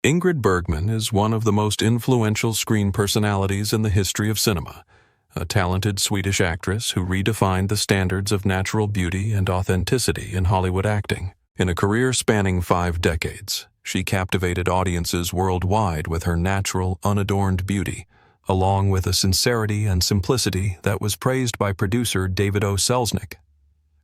Ingrid Bergman is one of the most influential screen personalities in the history of cinema, a talented Swedish actress who redefined the standards of natural beauty and authenticity in Hollywood acting. In a career spanning 5 decades, she captivated audiences worldwide with her natural, unadorned beauty, along with a sincerity and simplicity that was praised by producer David O. Selznick.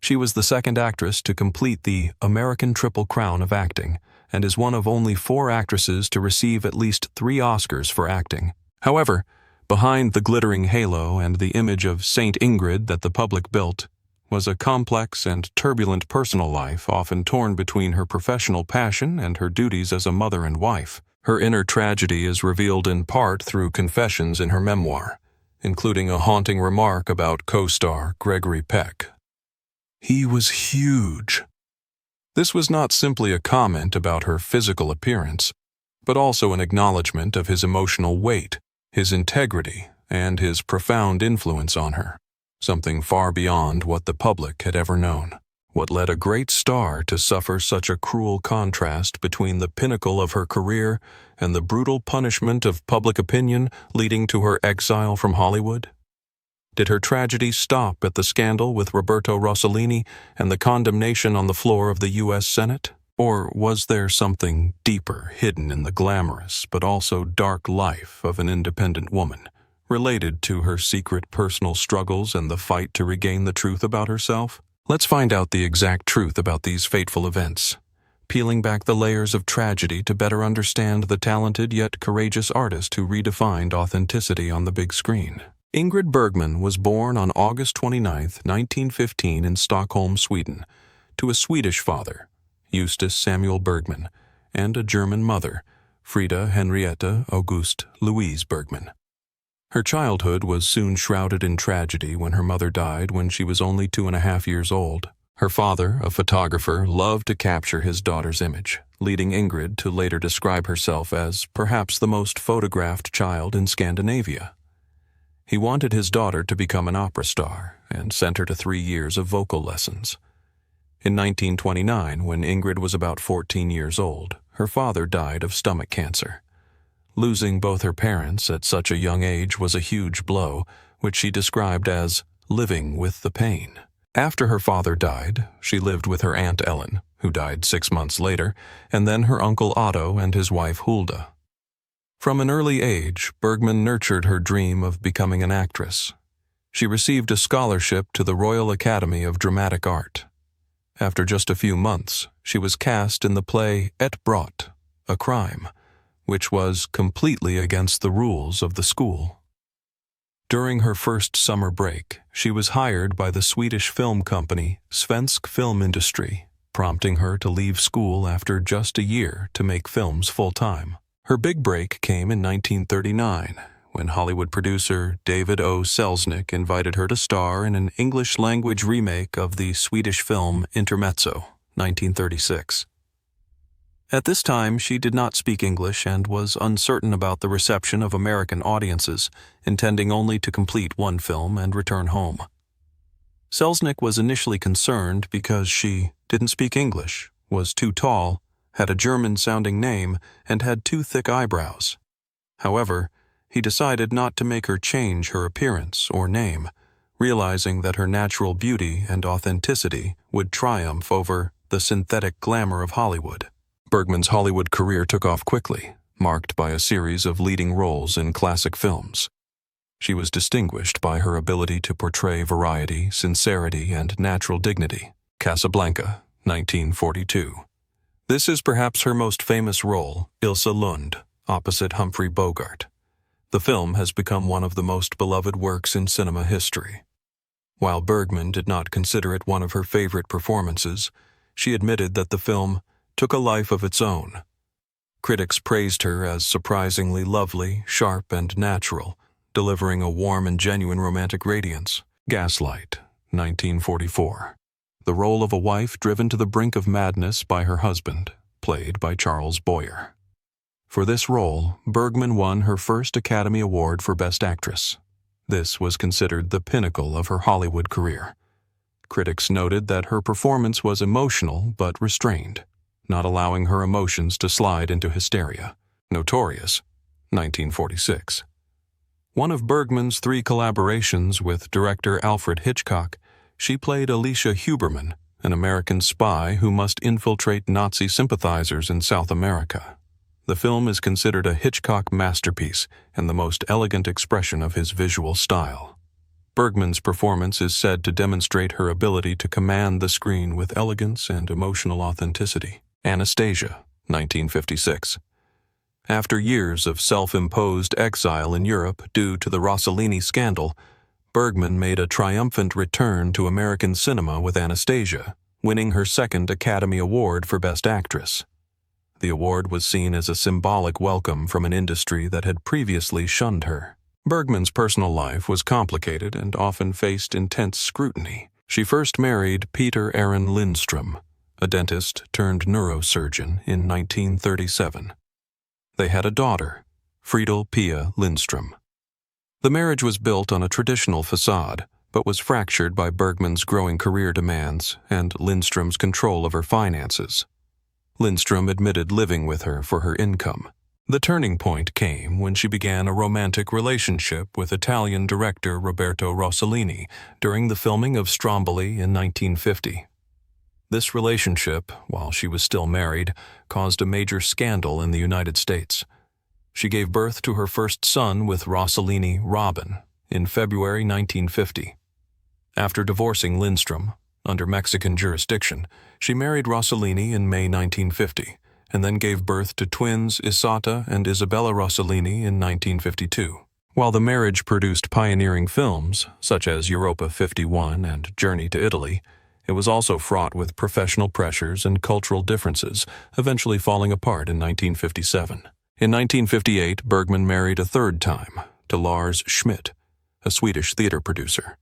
She was the second actress to complete the American Triple Crown of acting, and is one of only 4 actresses to receive at least 3 Oscars for acting. However, behind the glittering halo and the image of Saint Ingrid that the public built was a complex and turbulent personal life often torn between her professional passion and her duties as a mother and wife. Her inner tragedy is revealed in part through confessions in her memoir, including a haunting remark about co-star Gregory Peck. "He was huge." This was not simply a comment about her physical appearance, but also an acknowledgement of his emotional weight, his integrity, and his profound influence on her, something far beyond what the public had ever known. What led a great star to suffer such a cruel contrast between the pinnacle of her career and the brutal punishment of public opinion leading to her exile from Hollywood? Did her tragedy stop at the scandal with Roberto Rossellini and the condemnation on the floor of the U.S. Senate? Or was there something deeper hidden in the glamorous but also dark life of an independent woman, related to her secret personal struggles and the fight to regain the truth about herself? Let's find out the exact truth about these fateful events, peeling back the layers of tragedy to better understand the talented yet courageous artist who redefined authenticity on the big screen. Ingrid Bergman was born on August 29, 1915 in Stockholm, Sweden, to a Swedish father, Justus Samuel Bergman, and a German mother, Frida Henrietta August Louise Bergman. Her childhood was soon shrouded in tragedy when her mother died when she was only 2.5 years old. Her father, a photographer, loved to capture his daughter's image, leading Ingrid to later describe herself as perhaps the most photographed child in Scandinavia. He wanted his daughter to become an opera star and sent her to 3 years of vocal lessons. In 1929, when Ingrid was about 14 years old, her father died of stomach cancer. Losing both her parents at such a young age was a huge blow, which she described as living with the pain. After her father died, she lived with her Aunt Ellen, who died 6 months later, and then her Uncle Otto and his wife Hulda. From an early age, Bergman nurtured her dream of becoming an actress. She received a scholarship to the Royal Academy of Dramatic Art. After just a few months, she was cast in the play Et Brott, A Crime, which was completely against the rules of the school. During her first summer break, she was hired by the Swedish film company Svensk Filmindustri, prompting her to leave school after just a year to make films full-time. Her big break came in 1939, when Hollywood producer David O. Selznick invited her to star in an English-language remake of the Swedish film Intermezzo, 1936. At this time, she did not speak English and was uncertain about the reception of American audiences, intending only to complete one film and return home. Selznick was initially concerned because she didn't speak English, was too tall, had a German-sounding name, and had too thick eyebrows. However, he decided not to make her change her appearance or name, realizing that her natural beauty and authenticity would triumph over the synthetic glamour of Hollywood. Bergman's Hollywood career took off quickly, marked by a series of leading roles in classic films. She was distinguished by her ability to portray variety, sincerity, and natural dignity. Casablanca, 1942. This is perhaps her most famous role, Ilsa Lund, opposite Humphrey Bogart. The film has become one of the most beloved works in cinema history. While Bergman did not consider it one of her favorite performances, she admitted that the film took a life of its own. Critics praised her as surprisingly lovely, sharp, and natural, delivering a warm and genuine romantic radiance. Gaslight, 1944. The role of a wife driven to the brink of madness by her husband, played by Charles Boyer. For this role, Bergman won her first Academy Award for Best Actress. This was considered the pinnacle of her Hollywood career. Critics noted that her performance was emotional but restrained, not allowing her emotions to slide into hysteria. Notorious, 1946. One of Bergman's 3 collaborations with director Alfred Hitchcock, she played Alicia Huberman, an American spy who must infiltrate Nazi sympathizers in South America. The film is considered a Hitchcock masterpiece and the most elegant expression of his visual style. Bergman's performance is said to demonstrate her ability to command the screen with elegance and emotional authenticity. Anastasia, 1956. After years of self-imposed exile in Europe due to the Rossellini scandal, Bergman made a triumphant return to American cinema with Anastasia, winning her 2nd Academy Award for Best Actress. The award was seen as a symbolic welcome from an industry that had previously shunned her. Bergman's personal life was complicated and often faced intense scrutiny. She first married Peter Aaron Lindstrom, a dentist turned neurosurgeon, in 1937. They had a daughter, Friedel Pia Lindstrom. The marriage was built on a traditional facade, but was fractured by Bergman's growing career demands and Lindstrom's control of her finances. Lindstrom admitted living with her for her income. The turning point came when she began a romantic relationship with Italian director Roberto Rossellini during the filming of Stromboli in 1950. This relationship, while she was still married, caused a major scandal in the United States. She gave birth to her first son with Rossellini, Robin, in February 1950. After divorcing Lindstrom, under Mexican jurisdiction, she married Rossellini in May 1950, and then gave birth to twins Isata and Isabella Rossellini in 1952. While the marriage produced pioneering films, such as Europa 51 and Journey to Italy, it was also fraught with professional pressures and cultural differences, eventually falling apart in 1957. In 1958, Bergman married a 3rd time, to Lars Schmidt, a Swedish theater producer.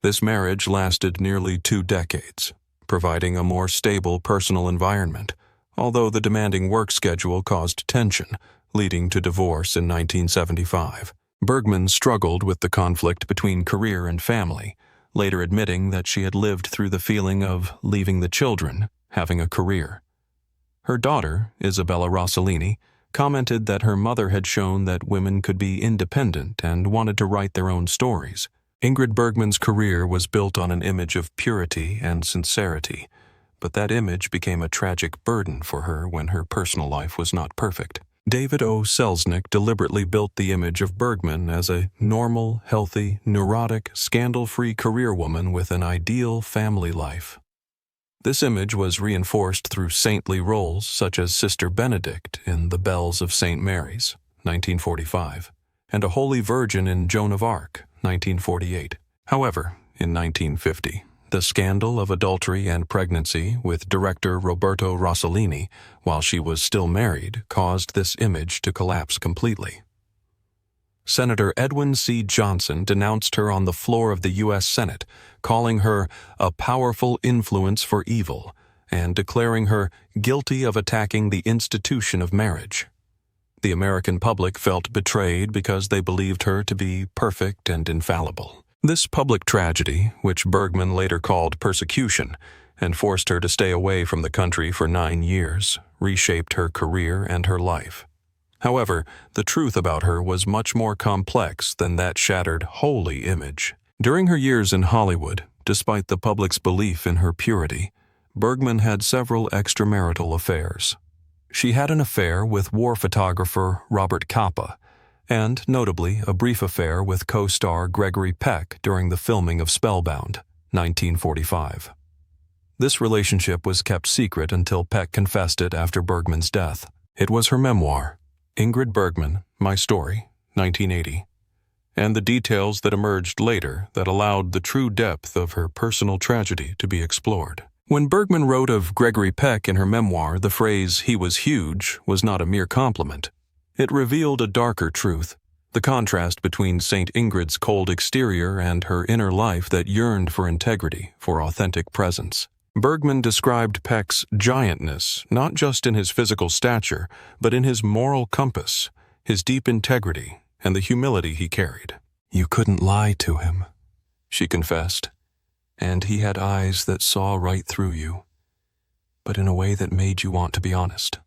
This marriage lasted nearly 2 decades, providing a more stable personal environment, although the demanding work schedule caused tension, leading to divorce in 1975. Bergman struggled with the conflict between career and family, later admitting that she had lived through the feeling of leaving the children, having a career. Her daughter, Isabella Rossellini, commented that her mother had shown that women could be independent and wanted to write their own stories. Ingrid Bergman's career was built on an image of purity and sincerity, but that image became a tragic burden for her when her personal life was not perfect. David O. Selznick deliberately built the image of Bergman as a normal, healthy, neurotic, scandal-free career woman with an ideal family life. This image was reinforced through saintly roles such as Sister Benedict in The Bells of St. Mary's, 1945, and a Holy Virgin in Joan of Arc, 1948. However, in 1950, the scandal of adultery and pregnancy with director Roberto Rossellini, while she was still married, caused this image to collapse completely. Senator Edwin C. Johnson denounced her on the floor of the U.S. Senate, calling her a powerful influence for evil and declaring her guilty of attacking the institution of marriage. The American public felt betrayed because they believed her to be perfect and infallible. This public tragedy, which Bergman later called persecution, and forced her to stay away from the country for 9 years, reshaped her career and her life. However, the truth about her was much more complex than that shattered, holy image. During her years in Hollywood, despite the public's belief in her purity, Bergman had several extramarital affairs. She had an affair with war photographer Robert Capa, and, notably, a brief affair with co-star Gregory Peck during the filming of Spellbound, 1945. This relationship was kept secret until Peck confessed it after Bergman's death. It was her memoir, Ingrid Bergman, My Story, 1980, and the details that emerged later that allowed the true depth of her personal tragedy to be explored. When Bergman wrote of Gregory Peck in her memoir, the phrase, "he was huge," was not a mere compliment. It revealed a darker truth, the contrast between St. Ingrid's cold exterior and her inner life that yearned for integrity, for authentic presence. Bergman described Peck's giantness not just in his physical stature, but in his moral compass, his deep integrity, and the humility he carried. "You couldn't lie to him," she confessed, "and he had eyes that saw right through you, but in a way that made you want to be honest."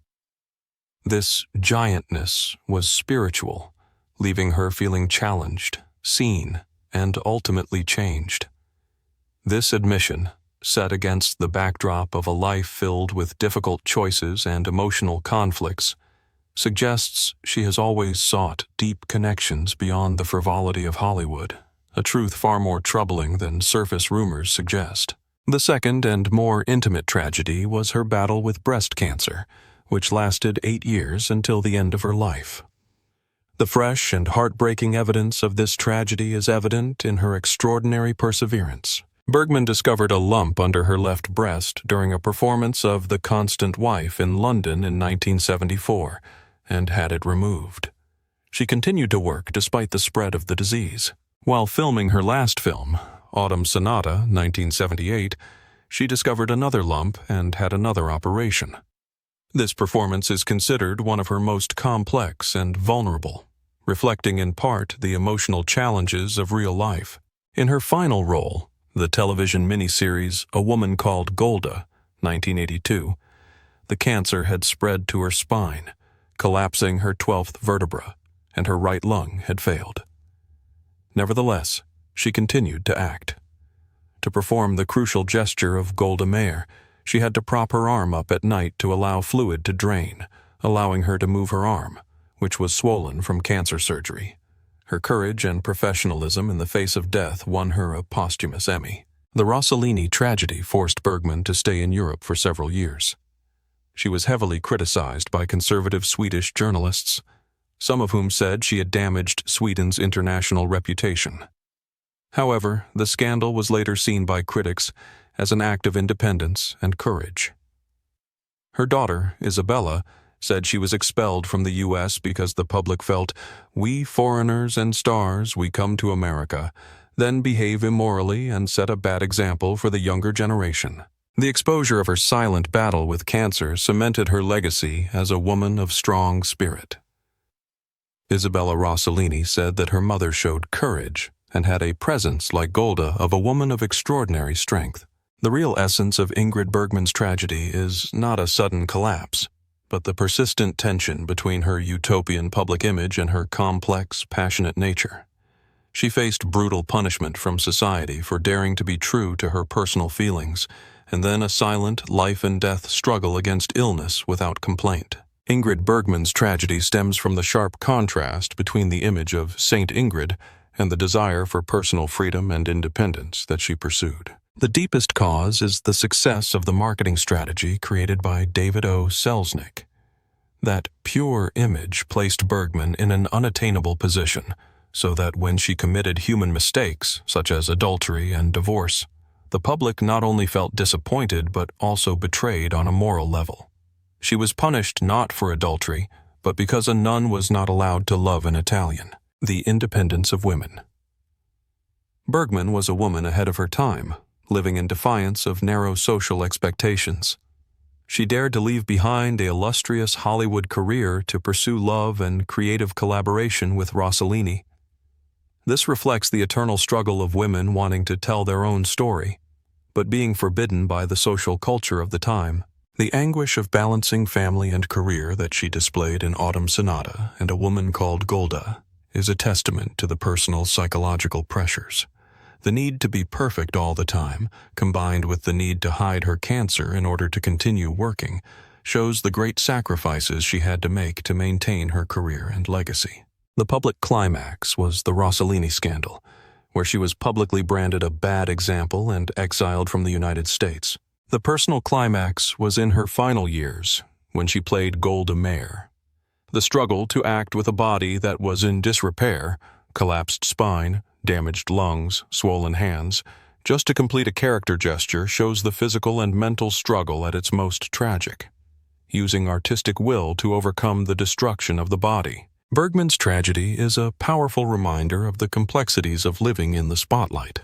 This giantness was spiritual, leaving her feeling challenged, seen, and ultimately changed. This admission, set against the backdrop of a life filled with difficult choices and emotional conflicts, suggests she has always sought deep connections beyond the frivolity of Hollywood, a truth far more troubling than surface rumors suggest. The second and more intimate tragedy was her battle with breast cancer, which lasted 8 years until the end of her life. The fresh and heartbreaking evidence of this tragedy is evident in her extraordinary perseverance. Bergman discovered a lump under her left breast during a performance of The Constant Wife in London in 1974 and had it removed. She continued to work despite the spread of the disease. While filming her last film, Autumn Sonata, 1978, she discovered another lump and had another operation. This performance is considered one of her most complex and vulnerable, reflecting in part the emotional challenges of real life. In her final role, the television miniseries A Woman Called Golda, 1982, the cancer had spread to her spine, collapsing her 12th vertebra, and her right lung had failed. Nevertheless, she continued to act. To perform the crucial gesture of Golda Meir, she had to prop her arm up at night to allow fluid to drain, allowing her to move her arm, which was swollen from cancer surgery. Her courage and professionalism in the face of death won her a posthumous Emmy. The Rossellini tragedy forced Bergman to stay in Europe for several years. She was heavily criticized by conservative Swedish journalists, some of whom said she had damaged Sweden's international reputation. However, the scandal was later seen by critics as an act of independence and courage. Her daughter, Isabella, said she was expelled from the U.S. because the public felt, "We foreigners and stars, we come to America, then behave immorally and set a bad example for the younger generation." The exposure of her silent battle with cancer cemented her legacy as a woman of strong spirit. Isabella Rossellini said that her mother showed courage and had a presence like Golda of a woman of extraordinary strength. The real essence of Ingrid Bergman's tragedy is not a sudden collapse, but the persistent tension between her utopian public image and her complex, passionate nature. She faced brutal punishment from society for daring to be true to her personal feelings, and then a silent life-and-death struggle against illness without complaint. Ingrid Bergman's tragedy stems from the sharp contrast between the image of Saint Ingrid and the desire for personal freedom and independence that she pursued. The deepest cause is the success of the marketing strategy created by David O. Selznick. That pure image placed Bergman in an unattainable position, so that when she committed human mistakes, such as adultery and divorce, the public not only felt disappointed but also betrayed on a moral level. She was punished not for adultery, but because a nun was not allowed to love an Italian. The independence of women. Bergman was a woman ahead of her time, living in defiance of narrow social expectations. She dared to leave behind an illustrious Hollywood career to pursue love and creative collaboration with Rossellini. This reflects the eternal struggle of women wanting to tell their own story, but being forbidden by the social culture of the time. The anguish of balancing family and career that she displayed in Autumn Sonata and A Woman Called Golda is a testament to the personal psychological pressures. The need to be perfect all the time, combined with the need to hide her cancer in order to continue working, shows the great sacrifices she had to make to maintain her career and legacy. The public climax was the Rossellini scandal, where she was publicly branded a bad example and exiled from the United States. The personal climax was in her final years, when she played Golda Meir. The struggle to act with a body that was in disrepair, collapsed spine, damaged lungs, swollen hands, just to complete a character gesture shows the physical and mental struggle at its most tragic, using artistic will to overcome the destruction of the body. Bergman's tragedy is a powerful reminder of the complexities of living in the spotlight.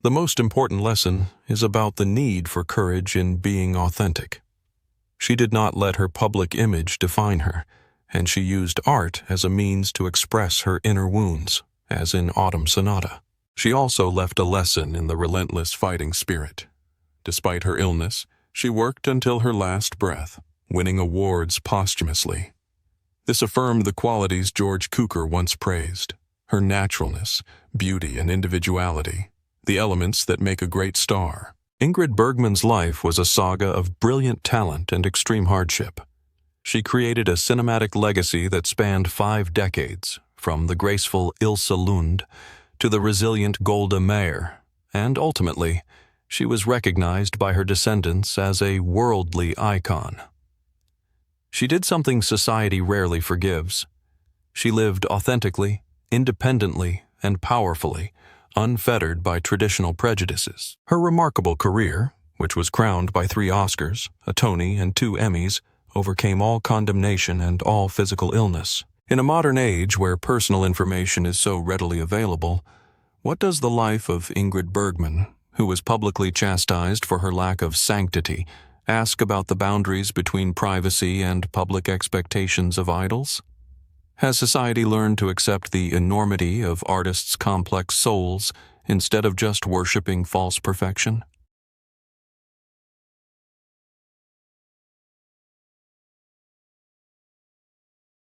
The most important lesson is about the need for courage in being authentic. She did not let her public image define her, and she used art as a means to express her inner wounds, as in Autumn Sonata. She also left a lesson in the relentless fighting spirit. Despite her illness, she worked until her last breath, winning awards posthumously, This affirmed the qualities George Cukor once praised: her naturalness, beauty, and individuality, the elements that make a great star. Ingrid Bergman's life was a saga of brilliant talent and extreme hardship. She created a cinematic legacy that spanned 5 decades, from the graceful Ilse Lund to the resilient Golda Meir, and ultimately, she was recognized by her descendants as a worldly icon. She did something society rarely forgives. She lived authentically, independently, and powerfully, unfettered by traditional prejudices. Her remarkable career, which was crowned by 3 Oscars, a Tony, and 2 Emmys, overcame all condemnation and all physical illness. In a modern age where personal information is so readily available, what does the life of Ingrid Bergman, who was publicly chastised for her lack of sanctity, ask about the boundaries between privacy and public expectations of idols? Has society learned to accept the enormity of artists' complex souls instead of just worshiping false perfection?